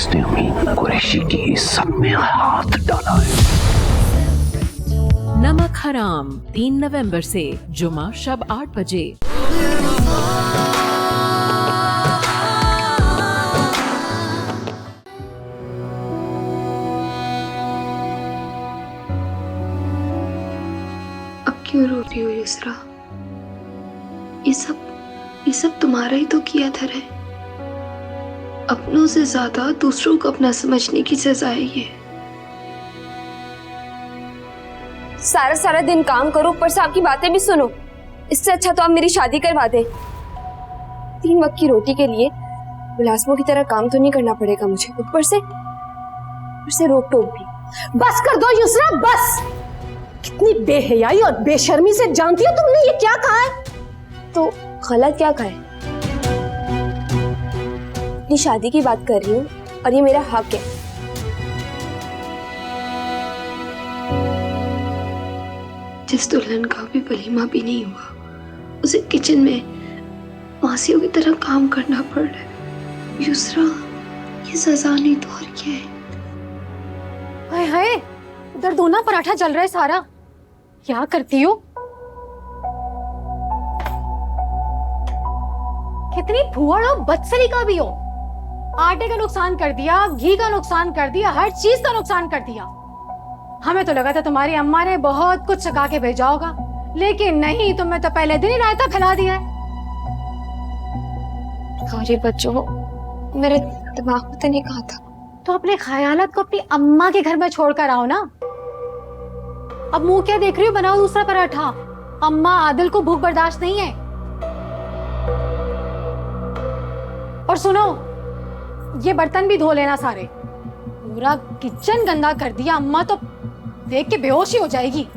जिसने अमीन कुरैशी की इज्जत में हाथ डाला है। नमक हराम 3 नवंबर से जुमा शब 8 बजे। अब क्यों रो रही हो युसरा? ये सब तुम्हारा ही तो किया धर है। अपनों से ज्यादा दूसरों को अपना समझने की सजा है ये। सारा सारा दिन काम करो, ऊपर से आपकी बातें भी सुनो। इससे अच्छा तो आप मेरी शादी करवा दे। 3 वक्त की रोटी के लिए मुलाजमों की तरह काम तो नहीं करना पड़ेगा मुझे, ऊपर से रोक टोक भी। बस कर दो युसरा, बस। कितनी बेहयाई और बेशर्मी से जानती हो तुमने ये क्या कहा है? तो गलत क्या कहा है? अपनी शादी की बात कर रही हूँ और ये मेरा हक है। जिस दुल्हन का भी वलीमा भी नहीं हुआ, उसे किचन में मासियों की तरह काम करना पड़ रहा है। युसरा, ये सजा नहीं तो और क्या है? हाय हाय, उधर दोना पराठा जल रहा है सारा। क्या करती हो? कितनी फुहड़ हो, बदसलीका भी हो। आटे का नुकसान कर दिया, घी का नुकसान कर दिया, हर चीज का नुकसान कर दिया। हमें तो लगा था तुम्हारी अम्मा ने बहुत कुछ चखा के भेजा होगा, लेकिन नहीं, तुमने तो पहले दिन ही रायता फैला दिया है। सॉरी बच्चों, मेरे दिमाग में तो नहीं कहा था। तो अपने ख्यालात को अपनी अम्मा के घर में छोड़कर आओ ना। अब मुंह क्या देख रही हो, बनाओ दूसरा पराठा। अम्मा आदिल को भूख बर्दाश्त नहीं है। और सुनो, ये बर्तन भी धो लेना सारे। पूरा किचन गंदा कर दिया, अम्मा तो देख के बेहोश ही हो जाएगी।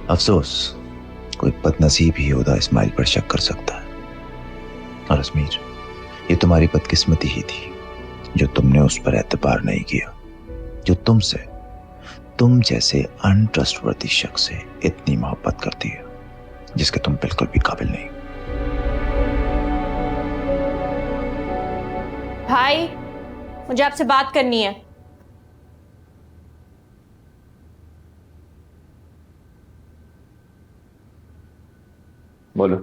अफसोस, कोई बदनसीब ही होदा इस्माइल पर शक कर सकता है। और अजमीर, ये तुम्हारी बदकिस्मती ही थी जो तुमने उस पर एतबार नहीं किया, जो तुम जैसे अनट्रस्टवर्दी शख्स से इतनी मोहब्बत करती है, जिसके तुम बिल्कुल भी काबिल नहीं। भाई, मुझे आपसे बात करनी है। बोलो,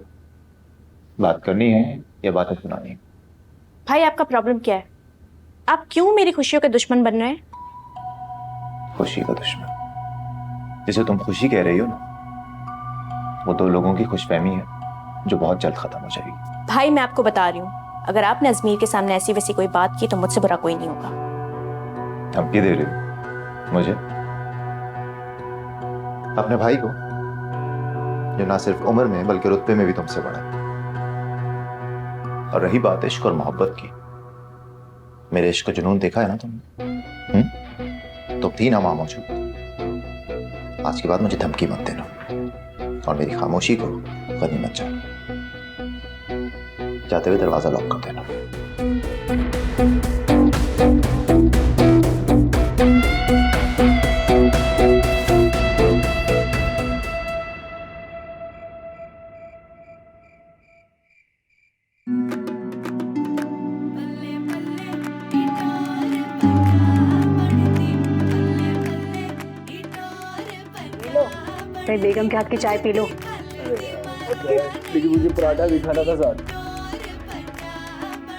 बात करनी है या बातें सुनानी है? भाई, आपका प्रॉब्लम क्या है? आप क्यों मेरी खुशियों के दुश्मन बन रहे हैं? खुशी का दुश्मन जिसे तुम खुशी कह रही हो ना, वो 2 लोगों की खुशफहमी है जो बहुत जल्द खत्म हो जाएगी। भाई, मैं आपको बता रही हूँ, अगर आपने अजमीर के सामने ऐसी वैसी कोई बात की तो मुझसे बुरा कोई नहीं होगा। धमकी दे रही हो मुझे? अपने भाई को, जो ना सिर्फ उम्र में बल्कि रुतबे में भी तुमसे बड़ा है। और रही बात इश्क और मोहब्बत की, मेरे इश्क का जुनून देखा है ना तुमने? तुम थी ना वहां मौजूद। आज के बाद मुझे धमकी मत देना और मेरी खामोशी को गनीमत जानो। जाते हुए दरवाजा लॉक कर देना। भाई, बेगम के हाथ की चाय पी लो। लेकिन मुझे पराठा भी खाना था साथ।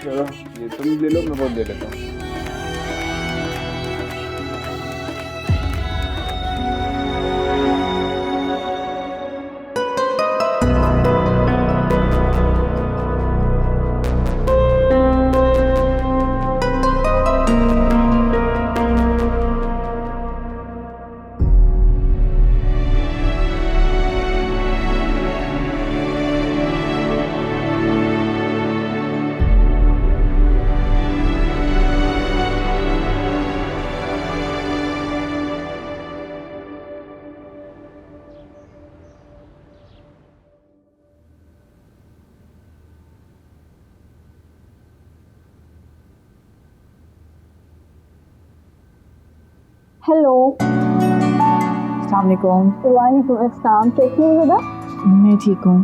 चलो, ये तुम ले लो, मैं वो ले लेता हूँ। हेलो। अस्सलामुअलैकुम। वालेकुम अस्सलाम। कैसी हो हुदा? मैं ठीक हूँ।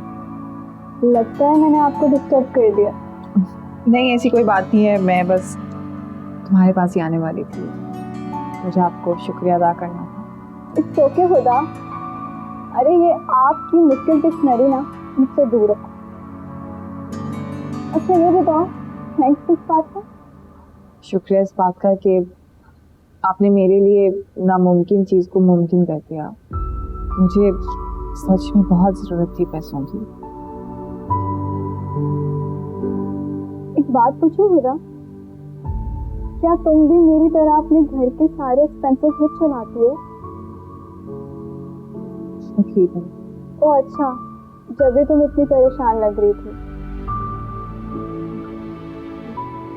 लगता है मैंने आपको डिस्टर्ब कर दिया। नहीं, ऐसी कोई बात नहीं है, मैं बस तुम्हारे पास ही आने वाली थी, मुझे आपको शुक्रिया अदा करना था। इट्स ओके हुदा। अरे ये आपकी मुश्किल डिक्शनरी ना मुझसे दूर रखो। अच्छा ये बताओ, थैंक्स किस बात का? शुक्रिया इस बात का कि आपने मेरे लिए नामुमकिन चीज़ को मुमकिन कर दिया। मुझे सच में बहुत ज़रूरत थी पैसों की। एक बात पूछूं हुदा, क्या तुम भी मेरी तरह अपने घर के सारे एक्सपेंसेस खुद चलाती हो? ठीक है। ओ अच्छा, जब भी तुम इतनी परेशान लग रही थी।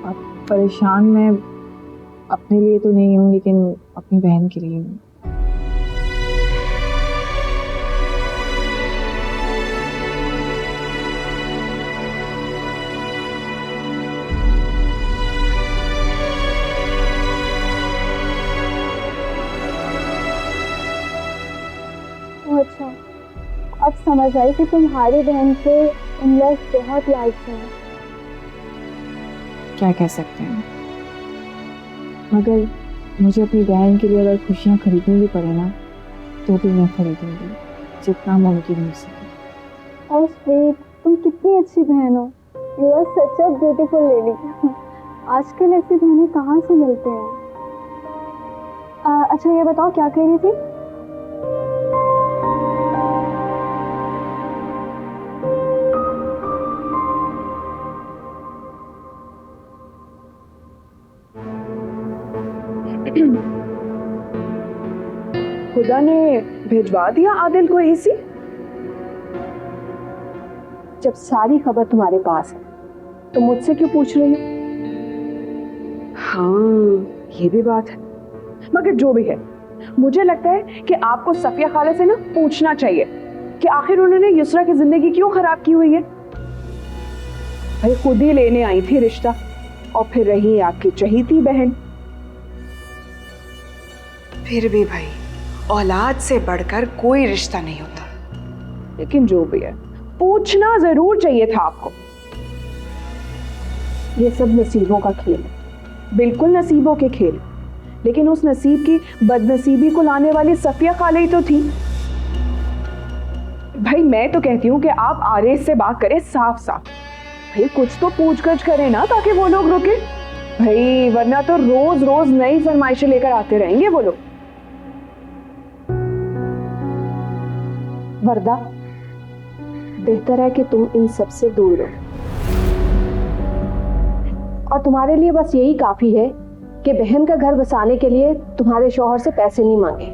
अब परेशान मैं अपने लिए तो नहीं हूँ, लेकिन अपनी बहन के लिए हूँ। अच्छा, अब समझ आई कि तुम्हारी बहन के इन-लॉज बहुत लाइक हैं। क्या कह सकते हैं, मगर मुझे अपनी बहन के लिए अगर खुशियाँ खरीदनी भी पड़े ना, तो भी मैं खरीदूंगी, जितना मुमकिन हो सके। और स्वीट, तुम कितनी अच्छी बहन हो। You are such a beautiful lady. आजकल ऐसी बहनें कहाँ से मिलते हैं? अच्छा ये बताओ, क्या कह रही थी? खुदा ने भिजवा दिया आदिल को एसी? जब सारी खबर तुम्हारे पास है तो मुझसे क्यों पूछ रही हो? हाँ ये भी बात है, मगर जो भी है, मुझे लगता है कि आपको सफिया खाला से ना पूछना चाहिए कि आखिर उन्होंने युसरा की जिंदगी क्यों खराब की हुई है। भाई खुद ही लेने आई थी रिश्ता, और फिर रही आपकी चहीती बहन। फिर भी भाई, औलाद से बढ़कर कोई रिश्ता नहीं होता। लेकिन जो भी है, पूछना जरूर चाहिए था आपको। ये सब नसीबों का खेल है, बिल्कुल नसीबों के खेल। लेकिन उस नसीब की बदनसीबी को लाने वाली सफिया खाला ही तो थी। भाई मैं तो कहती हूँ कि आप आरेस से बात करें साफ साफ। भाई कुछ तो पूछगछ करें ना, ताकि वो लोग रुके। भाई वरना तो रोज रोज नई फरमाइशें लेकर आते रहेंगे वो लोग। वरदा, बेहतर है कि तुम इन सब से दूर रहो, और तुम्हारे लिए बस यही काफी है कि बहन का घर बसाने के लिए तुम्हारे शौहर से पैसे नहीं मांगे।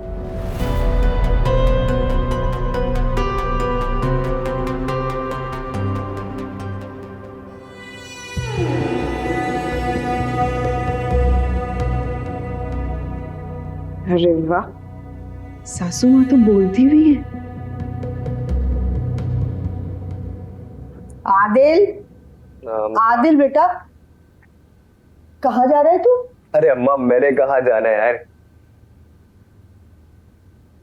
अरे वाह, सासू माँ तो बोलती भी है। आदिल, आदिल बेटा, कहाँ जा रहा है तू? अरे अम्मा, मैंने कहाँ जाना है यार।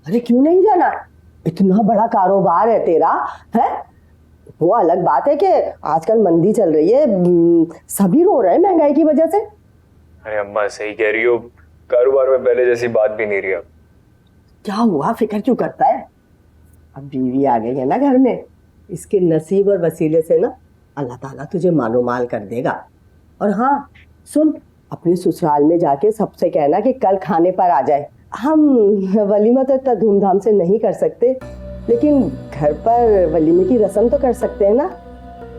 अरे क्यों नहीं जाना? इतना बड़ा कारोबार है तेरा, है? वो अलग बात है कि आजकल मंदी चल रही है, सभी रो रहे हैं महंगाई की वजह से। अरे अम्मा सही कह रही हो, कारोबार में पहले जैसी बात भी नहीं रही अब। क्या हुआ, फिक्र क्यों करता है? अब बीवी आ गई है ना घर में, इसके नसीब और वसीले से ना अल्लाह ताला तुझे मालो माल कर देगा। और हाँ सुन, अपने ससुराल में जाके सबसे कहना कि कल खाने पर आ जाए। हम वलीमा तो इतना धूमधाम से नहीं कर सकते, लेकिन घर पर वलीमे की रस्म तो कर सकते हैं ना,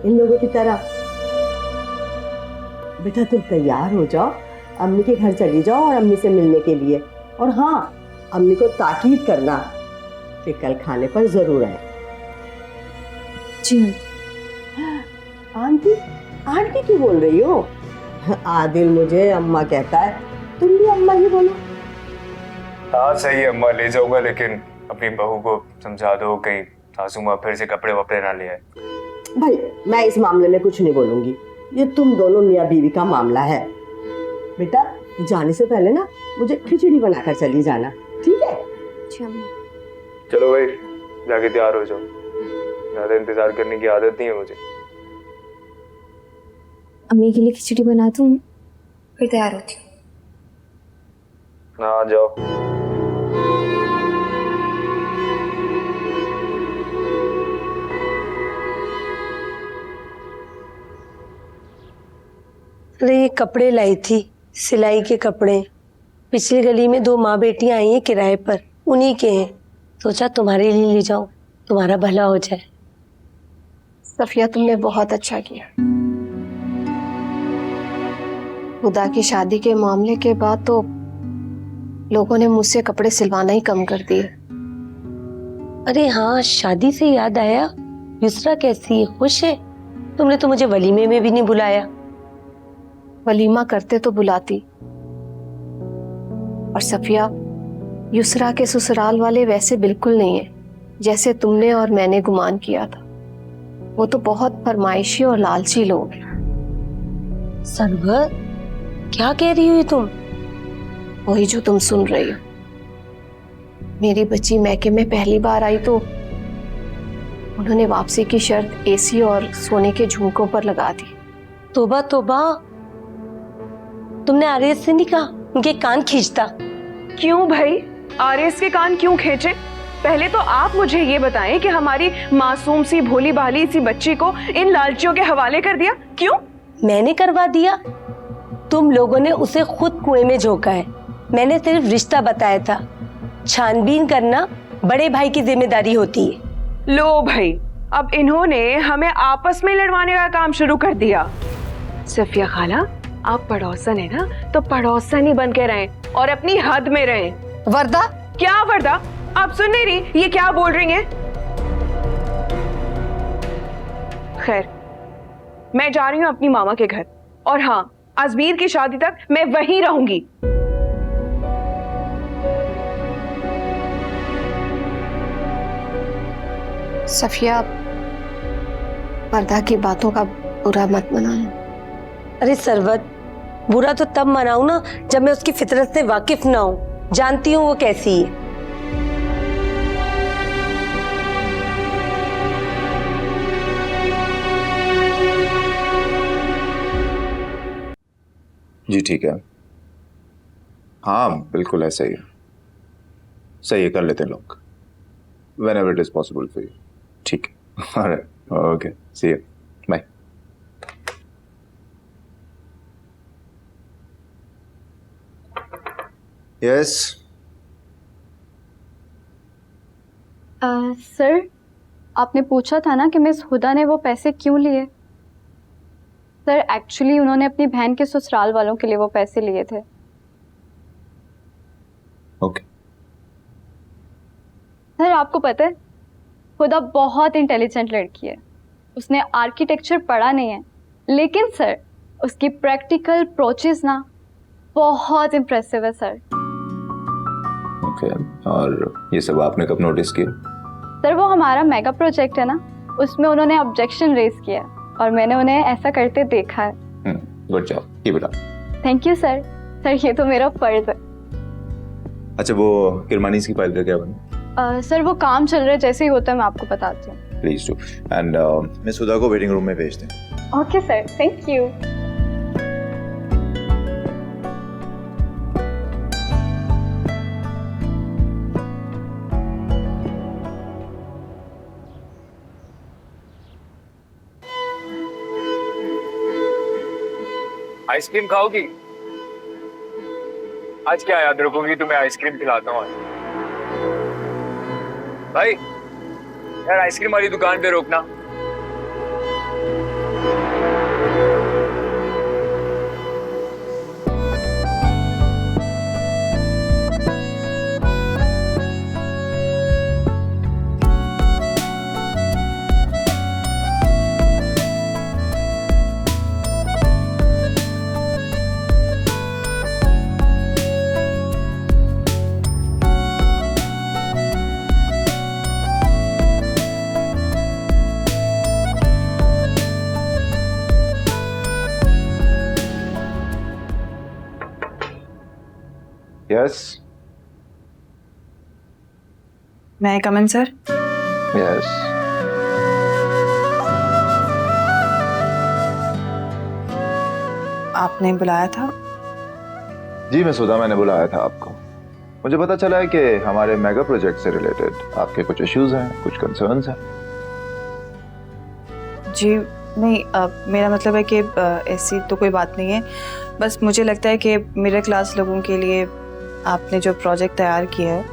इन लोगों की तरह। बेटा तुम तैयार हो जाओ, अम्मी के घर चली जाओ और अम्मी से मिलने के लिए। और हाँ, अम्मी को ताकीद करना कि कल खाने पर जरूर आए। जी आंटी, आंटी क्यों बोल रही हो? आदिल मुझे अम्मा कहता है, तुम भी अम्मा ही बोलो। हाँ सही है अम्मा, ले जाऊंगा, लेकिन अपनी बहू को समझा दो कहीं सासू माँ फिर से कपड़े वपड़े ना ले आए। भाई मैं इस मामले में कुछ नहीं बोलूंगी, ये तुम दोनों मियाँ बीवी का मामला है। बेटा जाने से पहले ना मुझे खिचड़ी बनाकर चली जाना, ठीक है? जी अम्मा। चलो भाई, जाके तैयार हो जाओ, ज्यादा इंतजार करने की आदत नहीं है मुझे। अम्मी के लिए खिचड़ी बना दूं, फिर तैयार होती हूँ। हाँ जाओ। अरे ये कपड़े लाई थी, सिलाई के कपड़े। पिछली गली में 2 माँ बेटियां आई हैं किराए पर, उन्हीं के हैं। सोचा तुम्हारे लिए ले जाऊं, तुम्हारा भला हो जाए। सफिया, तुमने बहुत अच्छा किया। खुदा की शादी के मामले के बाद तो लोगों ने मुझसे कपड़े सिलवाना ही कम कर दिए। अरे हाँ, शादी से याद आया, युसरा कैसी है, खुश है? तुमने तो मुझे वलीमे में भी नहीं बुलाया। वलीमा करते तो बुलाती। और सफिया, युसरा के ससुराल वाले वैसे बिल्कुल नहीं है जैसे तुमने और मैंने गुमान किया था। वो तो बहुत फरमाइशी और लालची लोग हैं। सरवर, क्या कह रही हो तुम? वही जो तुम सुन रही हो। मेरी बच्ची मैके में पहली बार आई तो उन्होंने वापसी की शर्त एसी और सोने के झुमकों पर लगा दी। तोबा तोबा, तुमने आरएस से नहीं कहा उनके कान खींचता? क्यों भाई, आरएस के कान क्यों खींचे? पहले तो आप मुझे ये बताएं कि हमारी मासूम सी भोली भाली सी बच्ची को इन लालचियों के हवाले कर दिया क्यों? मैंने करवा दिया? तुम लोगों ने उसे खुद कुएं में झोंका है। मैंने सिर्फ रिश्ता बताया था। छानबीन करना बड़े भाई की जिम्मेदारी होती है। लो भाई, अब इन्होंने हमें आपस में लड़वाने का काम शुरू कर दिया। सफिया खाला, आप पड़ोसन है ना, तो पड़ोसन ही बन के रहें और अपनी हद में रहें। वरदा? क्या वरदा? आप सुन नहीं रही ये क्या बोल रही हैं? खैर, मैं जा रही हूँ अपनी मामा के घर, और हाँ, अजमीर की शादी तक मैं वहीं रहूंगी। सफिया, वरदा की बातों का बुरा मत मनाना। अरे सरवत, बुरा तो तब मनाऊं ना जब मैं उसकी फितरत से वाकिफ ना हूं, जानती हूँ वो कैसी है। जी ठीक है, हाँ बिल्कुल ऐसा ही है। सही है, कर लेते हैं लोग। whenever it is possible for you. ठीक है, alright, okay, see you, bye. Yes. Sir, आपने पूछा था ना कि मिस हुदा ने वो पैसे क्यों लिए। सर, एक्चुअली उन्होंने अपनी बहन के ससुराल वालों के लिए वो पैसे लिए थे। ओके। सर, आपको पता है, हुदा बहुत इंटेलिजेंट लड़की है। उसने आर्किटेक्चर पढ़ा नहीं है, लेकिन सर उसकी प्रैक्टिकल अप्रोचेस ना बहुत इम्प्रेसिव है सर। ओके, और ये सब आपने कब नोटिस किया? सर, वो हमारा मेगा प्रोजेक्ट है ना, उसमें उन्होंने ऑब्जेक्शन रेज किया और मैंने उन्हें ऐसा करते देखा है। Good job, keep it up. Thank you sir. Sir, ये तो मेरा फर्ज है। अच्छा, वो किरमानीज की फाइल का क्या बना? सर, वो काम चल रहा है, जैसे ही होता है मैं आपको बताती हूँ। Please do, and miss Huda को वेटिंग रूम में भेज दें। Okay sir, thank you. Ice cream खाओगी? आज क्या याद रखूंगी, तुम्हें आइसक्रीम खिलाता हूँ। भाई यार, आइसक्रीम वाली दुकान पे रोकना। यस मैं कम इन सर? यस। आपने बुलाया था? जी मैं सुधा, मैंने बुलाया था आपको। मुझे पता चला है कि हमारे मेगा प्रोजेक्ट से रिलेटेड आपके कुछ इश्यूज हैं, कुछ कंसर्न्स हैं। जी नहीं, मेरा मतलब है कि ऐसी तो कोई बात नहीं है। बस मुझे लगता है कि मिडिल क्लास लोगों के लिए आपने जो प्रोजेक्ट तैयार किया है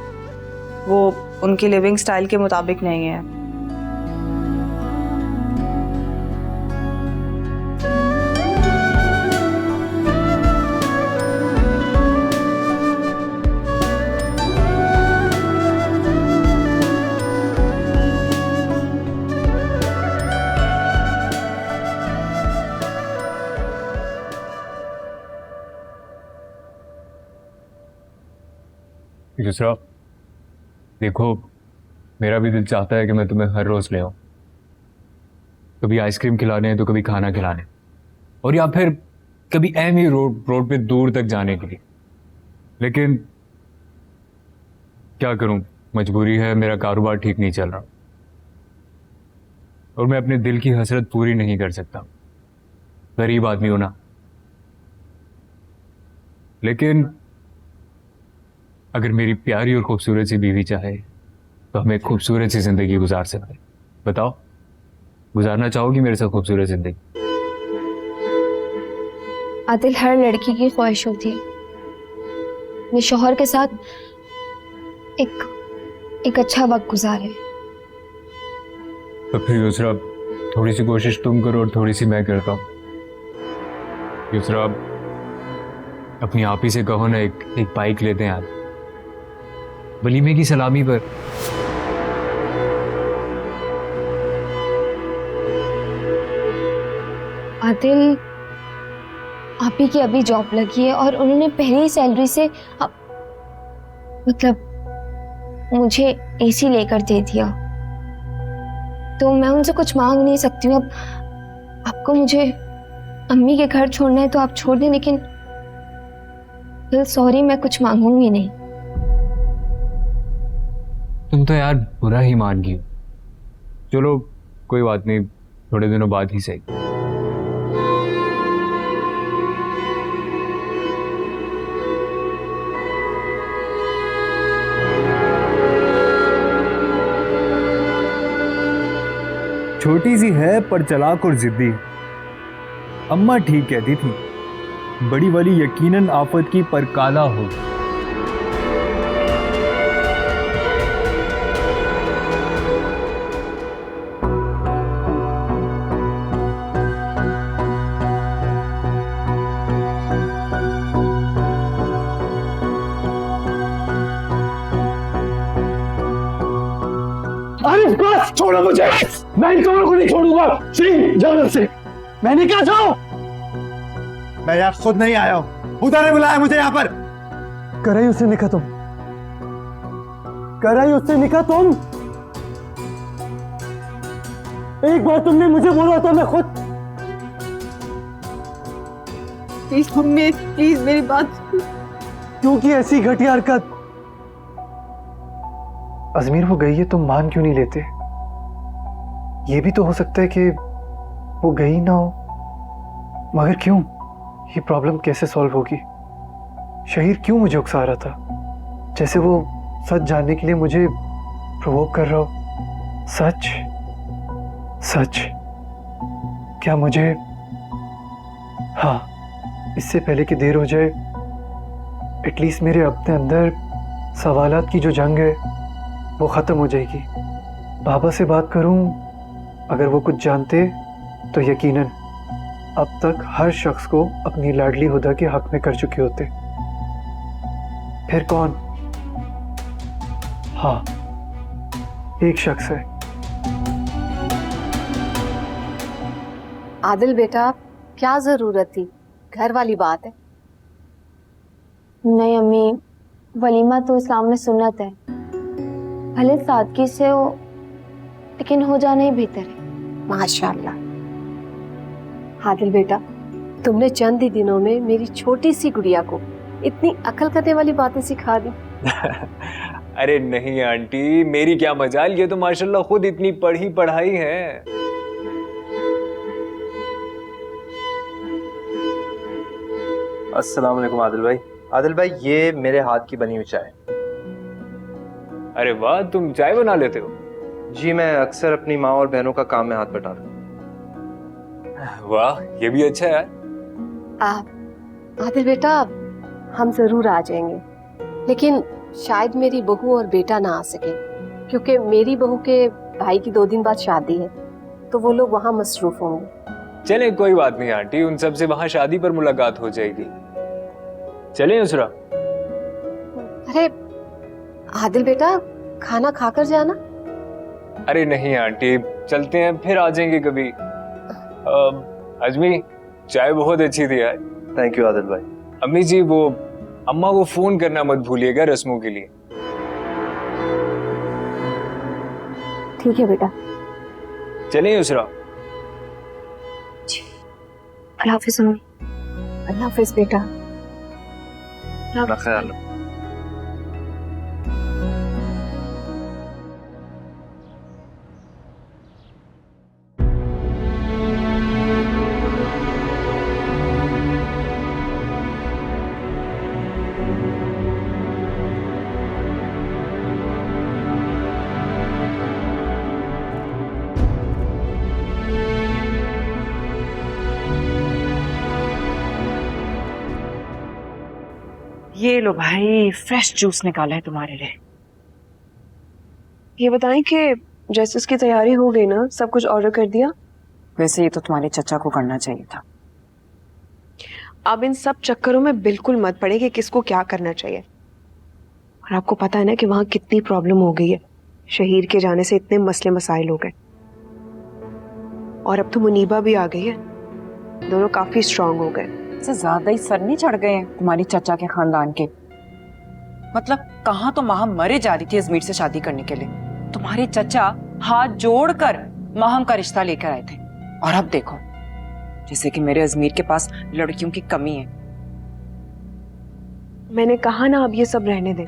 वो उनकी लिविंग स्टाइल के मुताबिक नहीं है। दूसरा, देखो मेरा भी दिल चाहता है कि मैं तुम्हें हर रोज ले आऊं, कभी आइसक्रीम खिलाने तो कभी खाना खिलाने, और या फिर कभी एम ही रोड पे दूर तक जाने के लिए। लेकिन क्या करूं, मजबूरी है, मेरा कारोबार ठीक नहीं चल रहा और मैं अपने दिल की हसरत पूरी नहीं कर सकता। गरीब आदमी हूं ना। लेकिन अगर मेरी प्यारी और खूबसूरत सी बीवी चाहे तो हम एक खूबसूरत सी जिंदगी गुजार सकते हैं। बताओ, गुजारना चाहोगी मेरे साथ खूबसूरत जिंदगी? आदिल, हर लड़की की ख्वाहिश होती है अपने शौहर के साथ एक अच्छा वक्त गुजारे। तो फिर दूसरा, थोड़ी सी कोशिश तुम करो और थोड़ी सी मैं करता हूँ। दूसरा, अपनी आप ही से कहो ना, एक बाइक लेते हैं यार, वलीमे की सलामी पर। आदिल, आप ही की अभी जॉब लगी है और उन्होंने पहली सैलरी से मतलब मुझे एसी लेकर दे दिया, तो मैं उनसे कुछ मांग नहीं सकती हूँ। अब आपको मुझे अम्मी के घर छोड़ना है तो आप छोड़ दें, लेकिन दिल सॉरी, मैं कुछ मांगूंगी नहीं। तुम तो यार बुरा ही मान गई हो। चलो कोई बात नहीं, थोड़े दिनों बाद ही सही। छोटी सी है पर चालाक और जिद्दी। अम्मा ठीक कहती थी, बड़ी वाली यकीनन आफत की पर काला हो। अरे बस छोड़ो मुझे, मैं इन दोनों को नहीं छोड़ूंगा। सिंह जाओ से। मैंने क्या जाओ? मैं यार खुद नहीं आया हूं, उधर ने बुलाया मुझे यहाँ पर। कराई उससे निकाह तुम, कराई उससे निकाह तुम। एक बार तुमने मुझे बोला था, मैं खुद। प्लीज मम्मी, प्लीज मेरी बात। क्योंकि ऐसी घटिया हरकत। अजमीर वो गई है, तुम मान क्यों नहीं लेते? ये भी तो हो सकता है कि वो गई ना हो, मगर क्यों? ये प्रॉब्लम कैसे सॉल्व होगी? शहीर क्यों मुझे उकसा रहा था, जैसे वो सच जानने के लिए मुझे प्रोवोक कर रहा हो। सच सच क्या मुझे, हाँ, इससे पहले कि देर हो जाए, एटलीस्ट मेरे अपने अंदर सवालात की जो जंग है वो ख़त्म हो जाएगी। बाबा से बात करूं, अगर वो कुछ जानते तो यकीनन अब तक हर शख्स को अपनी लाडली हुदा के हक में कर चुके होते। फिर कौन? हाँ, एक शख्स है। आदिल बेटा, क्या जरूरत थी? घर वाली बात है। नहीं अम्मी, वलीमा तो इस्लाम में सुन्नत है, भले सादगी से हो लेकिन हो जाना ही बेहतर है। माशाल्लाह। आदिल बेटा, तुमने चंद ही दिनों में मेरी छोटी सी गुड़िया को इतनी अकल करने वाली बातें सिखा दी। अरे नहीं आंटी, मेरी क्या मजाल, ये तो माशाल्लाह खुद इतनी पढ़ी पढ़ाई है। अस्सलाम वालेकुम आदिल भाई। आदिल भाई, ये मेरे हाथ की बनी हुई चाय। अरे वाह, तुम चाय बना लेते हो? जी, मैं अक्सर अपनी माँ और बहनों का काम में हाथ बटाता हूँ। वाह, ये भी अच्छा है। आदिल बेटा, हम जरूर आ जाएंगे, लेकिन शायद मेरी बहू और बेटा ना आ सके, क्योंकि मेरी बहू के भाई की 2 दिन बाद शादी है, तो वो लोग वहाँ मसरूफ होंगे। चले, कोई बात नहीं आंटी, उन सब से वहाँ शादी पर मुलाकात हो जाएगी। चले उसरा। अरे आदिल बेटा, खाना खाकर जाना। अरे नहीं आंटी, चलते हैं, फिर आ जाएंगे कभी। अजमी, चाय बहुत अच्छी थी यार। थैंक यू आदिल भाई। अम्मी जी, वो अम्मा को फोन करना मत भूलिएगा रस्मों के लिए। ठीक है बेटा। चलिए उसरा। अल्लाह हाफिज अम्मी। अल्लाह हाफिज बेटा। अपना ख्याल रखो। ये लो भाई, फ्रेश जूस निकाला है तुम्हारे लिए। ये बताएं कि ड्रेसेस की तैयारी हो गई ना? सब कुछ ऑर्डर कर दिया? वैसे ये तो तुम्हारे चचा को करना चाहिए था। अब इन सब चक्करों में बिल्कुल मत पड़े कि किसको क्या करना चाहिए। और आपको पता है ना कि वहां कितनी प्रॉब्लम हो गई है। शहीर के जाने से इतने मसले मसाइल हो गए, और अब तो मुनीबा भी आ गई है। दोनों काफी स्ट्रांग हो गए। से ज्यादा ही सर नहीं चढ़ गए हैं तुम्हारी चचा के खानदान के? मतलब कहाँ तो माहम मरे जा रही थी अजमीर से शादी करने के लिए, तुम्हारे चचा हाथ जोड़कर माहम का रिश्ता लेकर आए थे, और अब देखो जैसे कि मेरे अजमीर के पास लड़कियों की कमी है। मैंने कहा ना, अब ये सब रहने दें,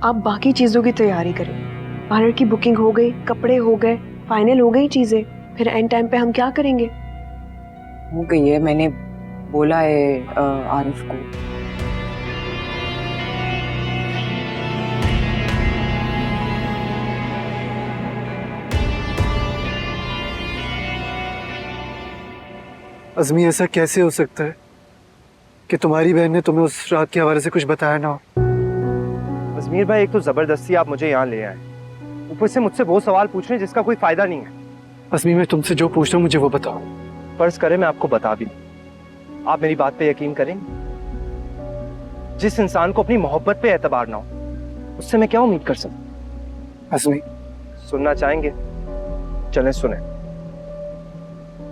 आप बाकी चीजों की तैयारी करें। पार्लर की बुकिंग हो गई, कपड़े हो गए, फाइनल हो गई चीजें, फिर एंड टाइम पे हम क्या करेंगे? हो गई है, मैंने बोला है आरिफ को। अज़मी, ऐसा कैसे हो सकता है कि तुम्हारी बहन ने तुम्हें उस रात के हवाले से कुछ बताया ना हो? अजमीर भाई, एक तो जबरदस्ती आप मुझे यहाँ ले आए, ऊपर से मुझसे वो सवाल पूछ रहे हैं जिसका कोई फायदा नहीं है। अज़मी, मैं तुमसे जो पूछ रहा हूँ मुझे वो बताओ। फर्ज करें मैं आपको बता भी दूं, आप मेरी बात पे यकीन करेंगे? जिस इंसान को अपनी मोहब्बत पे एतबार ना हो, उससे मैं क्या उम्मीद कर सकता? अज़मी, सुनना चाहेंगे? चलें सुने।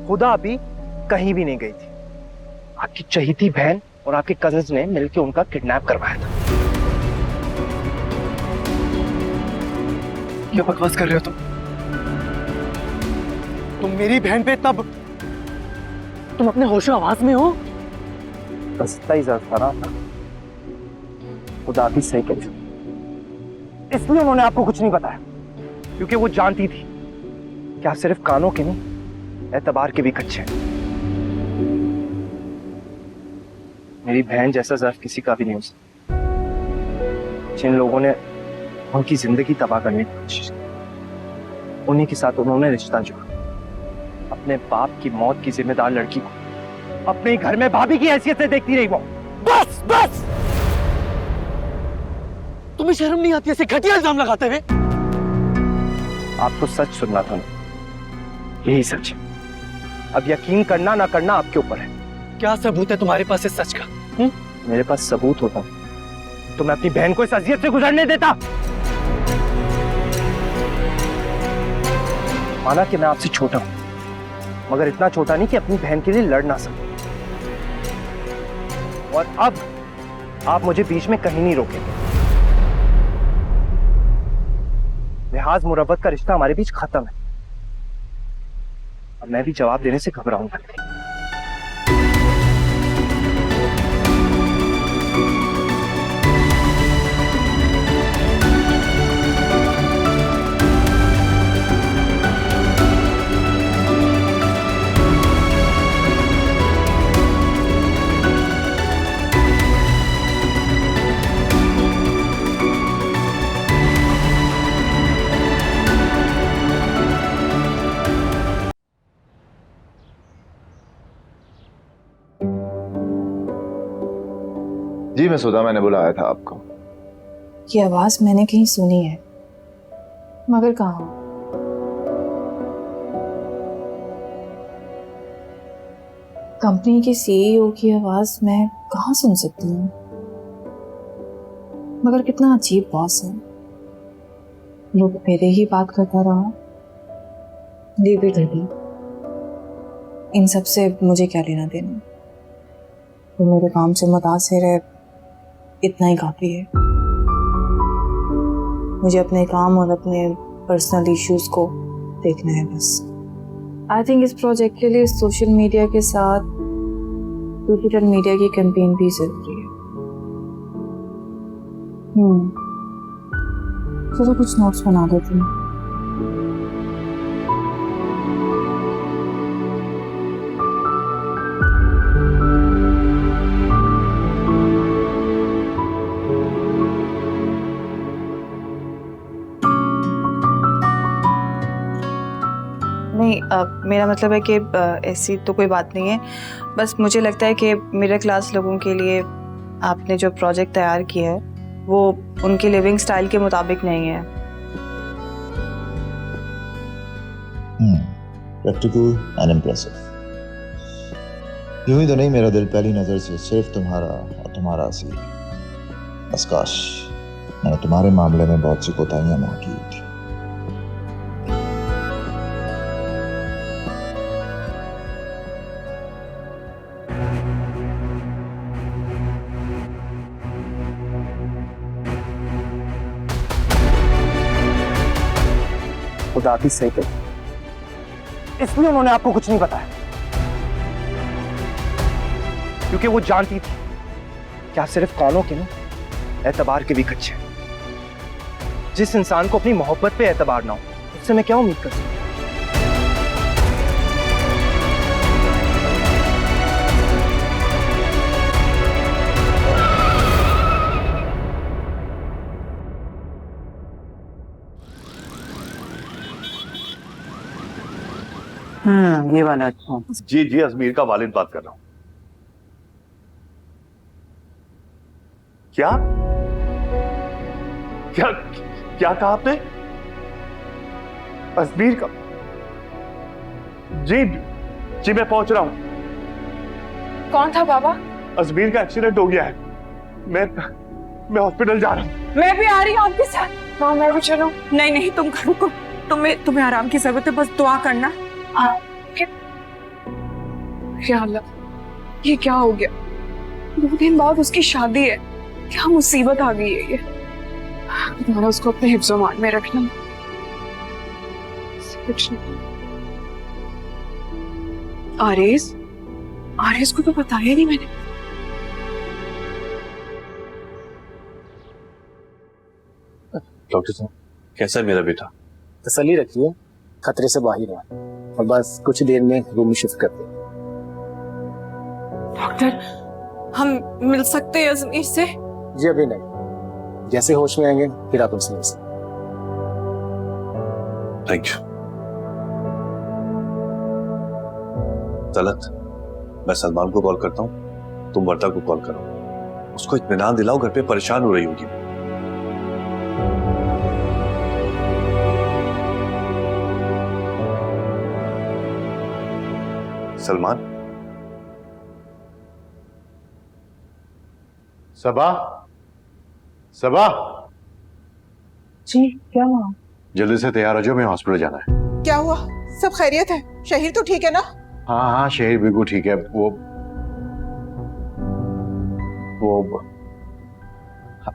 खुदा अभी कहीं भी नहीं गई थी। आपकी चहीती बहन और आपके कजिन्स ने मिलकर उनका किडनैप करवाया था। क्या बकवास कर रहे हो तुम मेरी बहन पे तब तुम अपने होशो आवाज में हो? रास्ता ही था ना, खुदा भी सही कही, इसलिए उन्होंने आपको कुछ नहीं बताया, क्योंकि वो जानती थी कि आप सिर्फ कानों के नहीं एतबार के भी कच्चे हैं। मेरी बहन जैसा ज़र्फ किसी का भी नहीं हो सकता। जिन लोगों ने उनकी जिंदगी तबाह करने की कोशिश की, उन्हीं के साथ उन्होंने रिश्ता जोड़ा। अपने बाप की मौत की जिम्मेदार लड़की को अपने ही घर में भाभी की हैसियत से देखती रही वो। बस बस, तुम्हें शर्म नहीं आती ऐसे घटिया इल्जाम लगाते हुए? आपको सच सुनना था ना, यही सच है। अब यकीन करना ना करना आपके ऊपर है। क्या सबूत है तुम्हारे पास इस सच का? मेरे पास सबूत होता तो मैं अपनी बहन को इस अजियत से गुजरने देता। माना कि मैं आपसे छोटा हूं, मगर इतना छोटा नहीं कि अपनी बहन के लिए लड़ ना सकूं। और अब आप मुझे बीच में कहीं नहीं रोकेंगे। लिहाज मुरब्बत का रिश्ता हमारे बीच खत्म है। अब मैं भी जवाब देने से घबराऊंगा नहीं। जी मसूदा, मैंने बुलाया था आपको। ये आवाज मैंने कहीं सुनी है, मगर कहाँ? कंपनी के सीईओ की आवाज मैं कहाँ सुन सकती हूँ? मगर कितना अजीब बॉस है, लोग मेरे ही बात करता रहा। लीव इट लगी, इन सब से मुझे क्या लेना देना। तो मेरे काम से मुतासिर है, इतना ही काफी है। मुझे अपने काम और अपने पर्सनल इश्यूज को देखना है बस। आई थिंक इस प्रोजेक्ट के लिए सोशल मीडिया के साथ डिजिटल मीडिया की कैंपेन भी जरूरी है। चलो कुछ नोट्स बना देती हूँ। नहीं, मेरा मतलब है कि ऐसी तो कोई बात नहीं है। बस मुझे लगता है कि मिडिल क्लास लोगों के लिए आपने जो प्रोजेक्ट तैयार किया है वो उनके लिविंग स्टाइल के मुताबिक नहीं है। Practical and impressive. यूं ही तो नहीं, मेरा दिल पहली नजर से सिर्फ तुम्हारा और तुम्हारा सी। बस काश मैंने तुम्हारे मामले में बहुत सी कोताहियां ना की थी। खुदा की सही कही, इसलिए उन्होंने आपको कुछ नहीं बताया, क्योंकि वो जानती थी कि आप सिर्फ कौनों के ना एतबार के भी कच्चे हैं। जिस इंसान को अपनी मोहब्बत पे एतबार ना हो, उससे मैं क्या उम्मीद कर सकता हूं? ये वाला अच्छा। जी जी, अजमीर का वालिद बात कर रहा हूँ। क्या क्या क्या कहा आपने? अजमीर का? जी जी, मैं पहुंच रहा हूँ। कौन था बाबा? अजमीर का एक्सीडेंट हो गया है। मैं हॉस्पिटल जा रहा हूँ। मैं भी आ रही हूँ आपके साथ। हाँ, मैं भी चलूं? नहीं नहीं, तुम घर रुको, तुम्हें आराम की जरूरत है, बस दुआ करना। या अल्लाह, ये क्या हो गया? 2 दिन बाद उसकी शादी है, क्या मुसीबत आ गई है ये। तुम्हारा उसको अपने हिफ्ज़-ओ-मान में रखना। कुछ नहीं। आरिस को तो बताया नहीं मैंने। डॉक्टर साहब, कैसा है मेरा बेटा? तसल्ली रखिए, खतरे से बाहर है और बस कुछ देर में रूम शिफ्ट कर दें। डॉक्टर, हम मिल सकते हैं अजमीर से? जी अभी नहीं, जैसे होश में आएंगे फिर आप उनसे मिल सकते। Thank you. तलत, मैं सलमान को कॉल करता हूँ, तुम वर्दा को कॉल करो। उसको इत्मीनान दिलाओ, घर पे परेशान हो रही होगी। सलमान, सबा, सबा। जी, क्या हुआ? जल्दी से तैयार हो जाओ, मैं हॉस्पिटल जाना है। क्या हुआ? सब खैरियत है? शहीर तो ठीक है ना? हाँ हाँ, शहीर बिल्कुल ठीक है। वो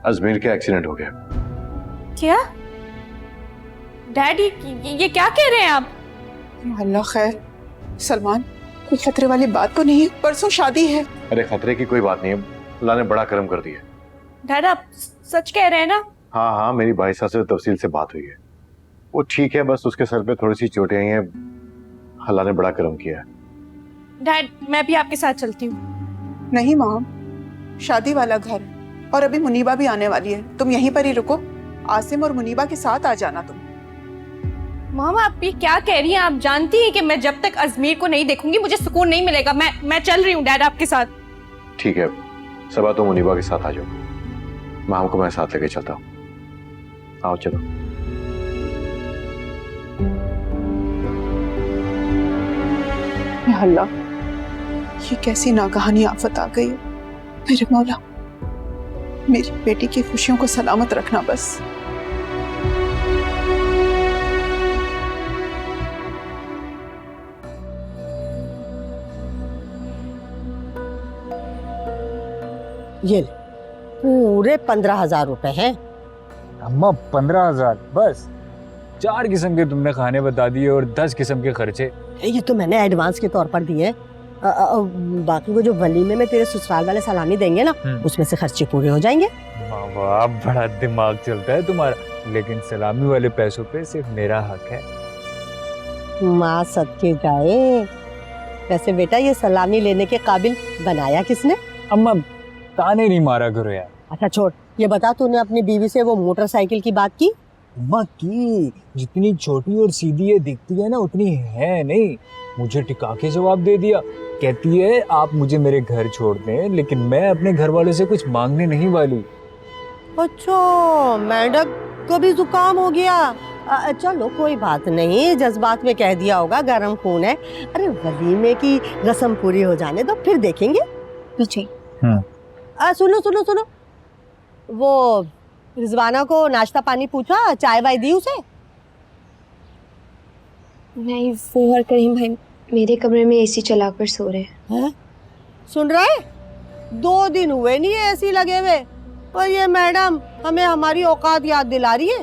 अजमेर के एक्सीडेंट हो गया। क्या डैडी, ये क्या कह रहे हैं आप? अल्लाह खैर। सलमान, कोई खतरे वाली बात तो नहीं? परसों शादी है। अरे खतरे की कोई बात नहीं है, अल्लाह ने बड़ा करम कर दिया। डैड, आप सच कह रहे हैं ना? हाँ हाँ, मेरी भाई साहब से तफसील से बात हुई है, वो ठीक है, बस उसके सर पे थोड़ी सी चोटें आई हैं। अल्लाह ने बड़ा करम किया है। डैड, मैं भी आपके साथ चलती हूँ। नहीं माम, शादी वाला घर है और अभी मुनीबा भी आने वाली है, तुम यहीं पर ही रुको। आसिम और मुनीबा के साथ आ जाना तुम। मामा, आप ये क्या कह रही हैं? आप जानती हैं कि मैं जब तक अजमीर को नहीं देखूंगी मुझे सुकून नहीं मिलेगा। मैं चल रही हूँ डैड आपके साथ। ठीक है, सबा तुम मुनीबा के साथ आ जाओ, माम को मैं साथ लेके चलता हूँ। आओ चलो। या अल्लाह, ये कैसी नागहानी आफत आ गई है। मेरे मौला, मेरी बेटी की खुशियों को सलामत रखना बस। ये ले, पूरे 15,000 रुपए हैं। अम्मा 15,000 बस? 4 किस्म के तुमने खाने बता दिए और 10 किस्म के खर्चे। ये तो मैंने एडवांस के तौर पर दिए। बाकी वो जो वलीमे में तेरे ससुराल वाले सलामी देंगे ना, उसमें से खर्चे पूरे हो जाएंगे। वाह, बड़ा दिमाग चलता है तुम्हारा। लेकिन सलामी वाले पैसों पे सिर्फ मेरा हक है। माँ सदके जाए। वैसे बेटा, ये सलामी लेने के काबिल बनाया किसने? अम्मा ताने नहीं मारा करो यार। अच्छा छोड़, ये बता, तूने अपनी बीवी से वो मोटरसाइकिल की बात की? अम्मा की, जितनी छोटी और सीधी ये दिखती है ना उतनी है नहीं। मुझे टिका के जवाब दे दिया। कहती है आप मुझे मेरे घर छोड़ दें, लेकिन मैं अपने घर वालों से कुछ मांगने नहीं वाली। अच्छा, मैडम को भी जुकाम हो गया। चलो कोई बात नहीं, जज्बात में कह दिया होगा, गर्म खून है। अरे वलीमे की रस्म पूरी हो जाने दो, फिर देखेंगे। पीछे सुनो सुनो सुनो, वो रिजवाना को नाश्ता पानी पूछा, चाय वाय दी उसे? नहीं, वो और करीम भाई मेरे कमरे में एसी चलाकर सो रहे हैं। सुन रहा है? 2 दिन हुए नहीं है एसी लगे हुए, और ये मैडम हमें हमारी औकात याद दिला रही है।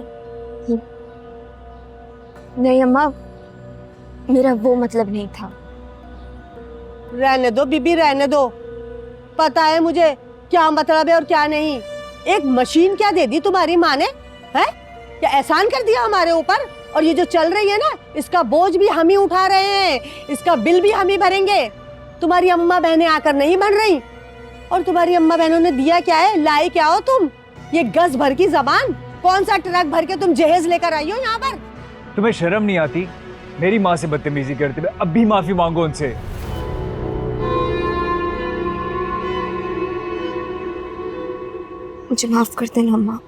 नहीं अम्मा, मेरा वो मतलब नहीं था। रहने दो बीबी, रहने दो। पता है मुझे क्या मतलब है और क्या नहीं। एक मशीन क्या दे दी तुम्हारी माँ ने? है क्या एहसान कर दिया हमारे ऊपर? और ये जो चल रही है ना, इसका बोझ भी हम ही उठा रहे हैं, इसका बिल भी हम ही भरेंगे। तुम्हारी अम्मा बहनें आकर नहीं बन रही। और तुम्हारी अम्मा बहनों ने दिया क्या है? लाई क्या हो तुम? ये गज भर की जबान, कौन सा ट्रक भर के तुम जहेज लेकर आई हो यहाँ पर? तुम्हें शर्म नहीं आती? मेरी माँ से बदतमीजी करते हुए अब भी माफी मांगो उनसे। मुझे माफ कर देना अम्मा।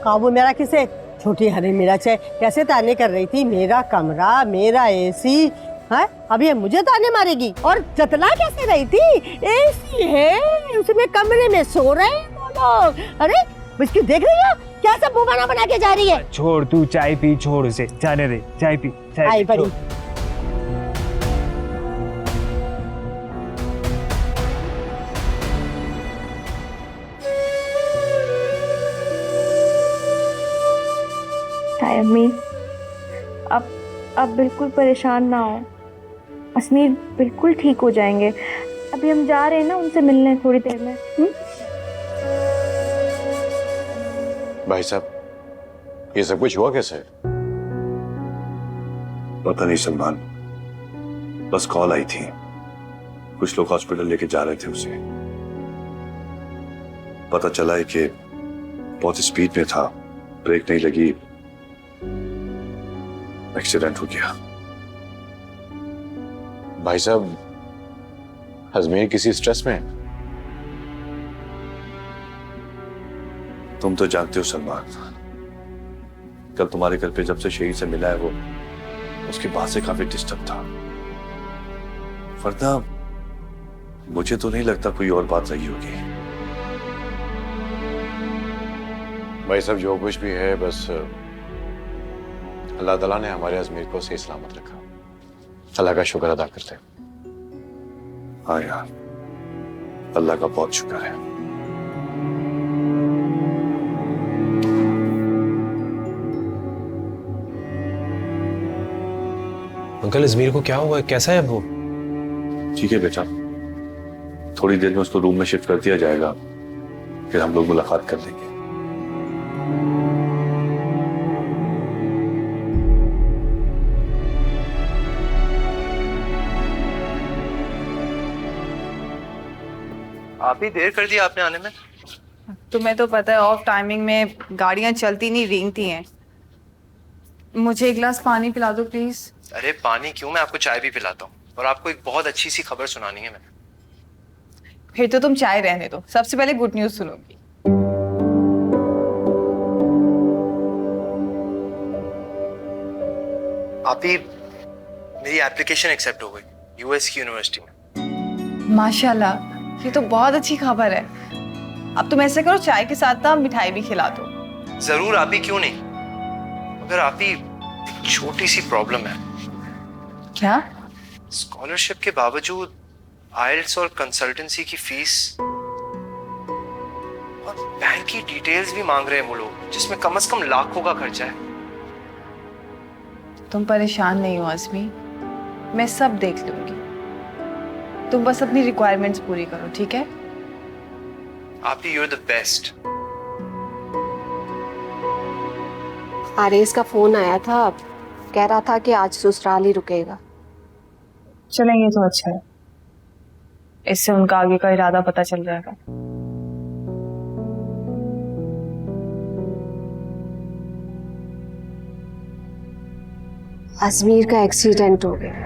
काबू मेरा किसे? छोटी हरी मिर्च है, कैसे ताने कर रही थी? मेरा कमरा, मेरा एसी है, अब ये मुझे ताने मारेगी? और जतला कैसे रही थी? एसी है, उसमें कमरे में सो रहे हैं वो लोग। अरे इसकी देख रही हो क्या सब मुंह बना बना के जा रही है? छोड़, तू चाय पी, छोड़ उसे, जाने दे। चाय पी, चाय पी। हाय अम्मी, अब बिल्कुल परेशान ना हो। अजमीर बिल्कुल ठीक हो जाएंगे। अभी हम जा रहे हैं ना उनसे मिलने थोड़ी देर में। भाई साहब, ये सब कुछ हुआ कैसे? पता नहीं सलमान, बस कॉल आई थी, कुछ लोग हॉस्पिटल लेके जा रहे थे उसे। पता चला है कि बहुत स्पीड में था, ब्रेक नहीं लगी, एक्सीडेंट हो गया। भाई साहब, अजमेर किसी स्ट्रेस में है? तुम तो जानते हो सलमान, कल तुम्हारे घर पे जब से शहीद से मिला है वो, उसके बाद से काफी डिस्टर्ब था। वरना मुझे तो नहीं लगता कोई और बात रही होगी। भाई साहब, जो कुछ भी है, बस अल्लाह ताला ने हमारे अजमेर को सही सलामत रखा। अल्लाह का शुक्र अदा करते हैं। हाँ यार, अल्लाह का बहुत शुक्र है। अंकल, अजमीर को क्या हुआ है? कैसा है अब वो? ठीक है बेटा, थोड़ी देर में उसको रूम में शिफ्ट कर दिया जाएगा, फिर हम लोग मुलाकात कर लेंगे। आप ही देर कर दिया आपने आने में। तुम्हें तो पता है ऑफ टाइमिंग में गाड़ियां चलती नहीं, रेंगती हैं। मुझे एक गिलास पानी पिला दो प्लीज। अरे पानी क्यों, मैं आपको चाय भी पिलाता हूँ। और आपको एक बहुत अच्छी सी खबर सुनानी है मैंने। फिर तो तुम चाय रहने दो, सबसे पहले गुड न्यूज सुनोगी। आप ही, मेरी एप्लीकेशन एक्सेप्ट हो गई यूएस की यूनिवर्सिटी में। माशाल्लाह, ये तो बहुत अच्छी खबर है। अब तुम ऐसे करो, चाय के साथ ना मिठाई भी खिला दो। जरूर आप ही, क्यों नहीं। मगर आप ही, एक छोटी सी प्रॉब्लम है। क्या? स्कॉलरशिप के बावजूद आइल्स और कंसल्टेंसी की फीस और बैंक की डिटेल्स भी मांग रहे हैं वो लोग, जिसमें कम से कम लाखों का खर्चा है। तुम परेशान नहीं हो आज़मी, मैं सब देख लूंगी। तुम बस अपनी रिक्वायरमेंट्स पूरी करो, ठीक है? आप ही, you're the best। आरेस का फोन आया था, कह रहा था कि आज ससुराल ही रुकेगा। चलेंगे तो अच्छा है, इससे उनका आगे का इरादा पता चल जाएगा। अजमीर का एक्सीडेंट हो गया।